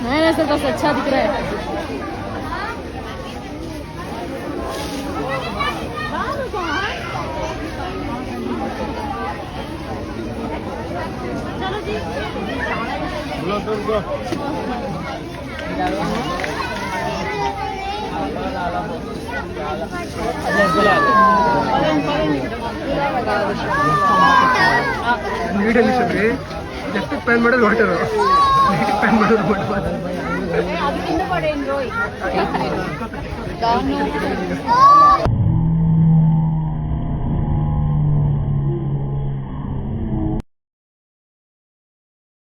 नहीं ऐसा बस अच्छा दिख रहा है। चलो जी ನೀಡಲಿ ಸರಿ ಎಷ್ಟು ಪ್ಯಾನ್ ಮಾಡೋದು ಹೊರಟರು ಪ್ಯಾನ್ ಮಾಡೋದು ಅದಕ್ಕಿಂತ ಪಡೆಯನ್ ರೋಯ್